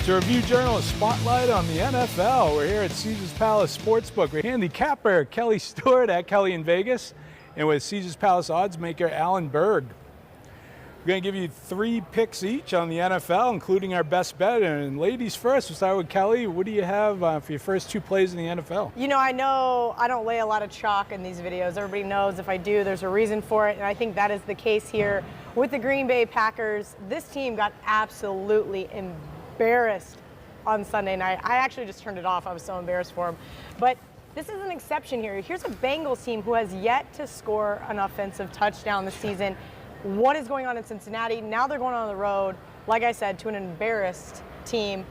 It's a review journalist spotlight on the NFL. We're here at Caesars Palace Sportsbook. We're handicapper Kelly Stewart at Kelly in Vegas, and with Caesars Palace Oddsmaker Alan Berg. We're going to give you 3 picks each on the NFL, including our best bet. And ladies first, we'll start with Kelly. What do you have for your first 2 plays in the NFL? You know I don't lay a lot of chalk in these videos. Everybody knows if I do, there's a reason for it. And I think that is the case here with the Green Bay Packers. This team got absolutely embarrassed on Sunday night. I actually just turned it off. I was so embarrassed for them. But this is an exception here. Here's a Bengals team who has yet to score an offensive touchdown this season. What is going on in Cincinnati? Now they're going on the road, like I said, to an embarrassed team.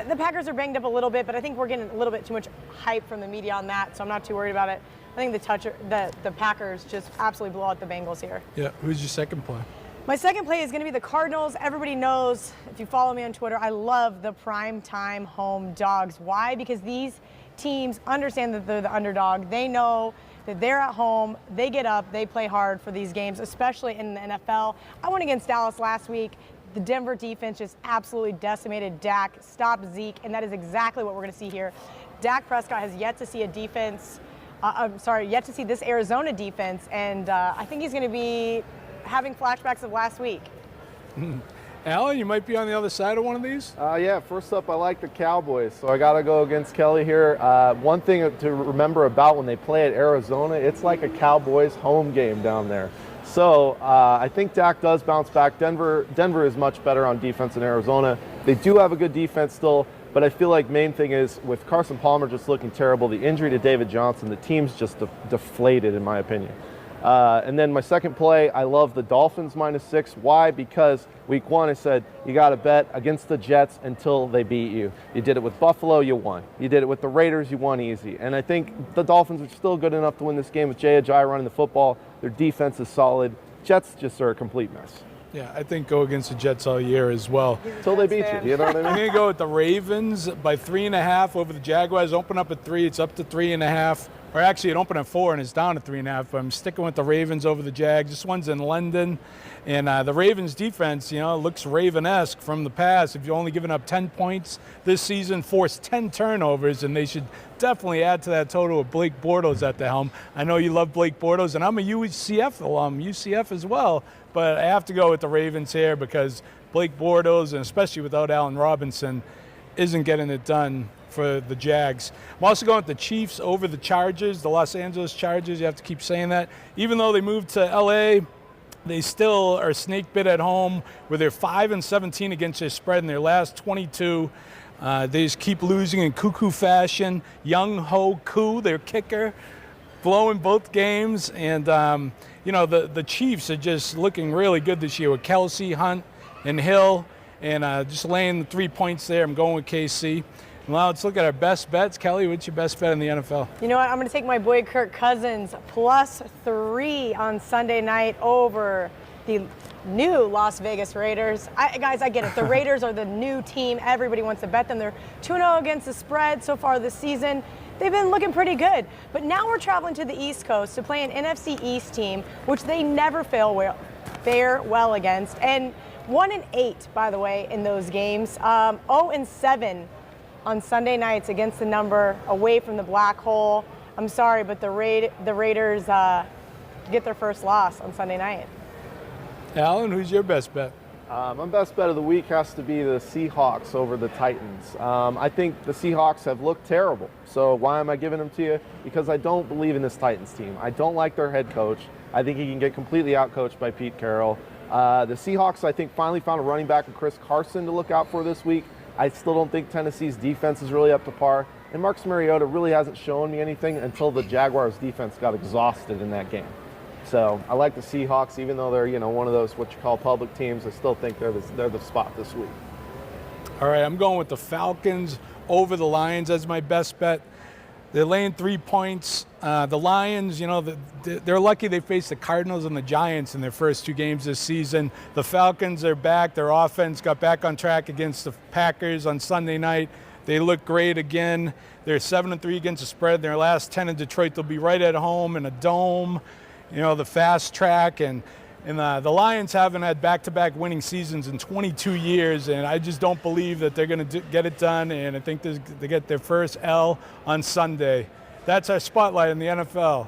The Packers are banged up a little bit, but I think we're getting a little bit too much hype from the media on that, so I'm not too worried about it. I think the Packers just absolutely blow out the Bengals here. Yeah, who's your second play? My second play is going to be the Cardinals. Everybody knows, if you follow me on Twitter, I love the primetime home dogs. Why? Because these teams understand that they're the underdog. They know that they're at home, they get up, they play hard for these games, especially in the NFL. I went against Dallas last week. The Denver defense just absolutely decimated Dak, stopped Zeke, and that is exactly what we're going to see here. Dak Prescott has yet to see a defense, yet to see this Arizona defense, and I think he's going to be having flashbacks of last week. Alan, you might be on the other side of one of these? Yeah, first up, I like the Cowboys, so I got to go against Kelly here. One thing to remember about when they play at Arizona, it's like a Cowboys home game down there. So I think Dak does bounce back. Denver is much better on defense than Arizona. They do have a good defense still, but I feel like main thing is with Carson Palmer just looking terrible, the injury to David Johnson, the team's just deflated in my opinion. And then my second play, I love the Dolphins -6. Why? Because week 1 I said you got to bet against the Jets until they beat you. You did it with Buffalo, you won. You did it with the Raiders, you won easy. And I think the Dolphins are still good enough to win this game with Jay Ajayi running the football. Their defense is solid. Jets just are a complete mess. Yeah, I think go against the Jets all year as well. Until they beat you, you know what I mean? I'm going to go with the Ravens by 3.5 over the Jaguars. Open up at 3, it's up to 3.5. Or actually, it opened at 4 and it's down to 3.5. But I'm sticking with the Ravens over the Jags. This one's in London, and the Ravens defense, looks Raven-esque from the past. If you've only given up 10 points this season, forced 10 turnovers, and they should definitely add to that total with Blake Bortles at the helm. I know you love Blake Bortles, and I'm a UCF alum, UCF as well. But I have to go with the Ravens here because Blake Bortles, and especially without Allen Robinson, isn't getting it done for the Jags. I'm also going with the Chiefs over the Chargers, the Los Angeles Chargers. You have to keep saying that. Even though they moved to L.A., they still are snake bit at home where they're 5-17 against their spread in their last 22. They just keep losing in cuckoo fashion. Young Ho Koo, their kicker, blowing both games. And, the Chiefs are just looking really good this year with Kelsey, Hunt, and Hill. And just laying the 3 points there. I'm going with KC. Well, let's look at our best bets. Kelly, what's your best bet in the NFL? You know what? I'm going to take my boy Kirk Cousins +3 on Sunday night over the new Las Vegas Raiders. Guys, I get it. The Raiders are the new team. Everybody wants to bet them. They're 2-0 against the spread so far this season. They've been looking pretty good. But now we're traveling to the East Coast to play an NFC East team, which they never fare well against. And 1-8, by the way, in those games. 0-7 on Sunday nights against the number, away from the black hole. I'm sorry, but the Raiders get their first loss on Sunday night. Alan, who's your best bet? My best bet of the week has to be the Seahawks over the Titans. I think the Seahawks have looked terrible. So why am I giving them to you? Because I don't believe in this Titans team. I don't like their head coach. I think he can get completely outcoached by Pete Carroll. The Seahawks, I think, finally found a running back in Chris Carson to look out for this week. I still don't think Tennessee's defense is really up to par. And Marcus Mariota really hasn't shown me anything until the Jaguars' defense got exhausted in that game. So I like the Seahawks, even though they're one of those what you call public teams. I still think they're the spot this week. All right, I'm going with the Falcons over the Lions as my best bet. They're laying 3 points. The Lions, they're lucky they faced the Cardinals and the Giants in their first 2 games this season. The Falcons are back. Their offense got back on track against the Packers on Sunday night. They look great again. They're 7-3 against the spread. Their last 10 in Detroit. They'll be right at home in a dome, the fast track. And And the Lions haven't had back-to-back winning seasons in 22 years, and I just don't believe that they're going to get it done, and I think they get their first L on Sunday. That's our spotlight in the NFL.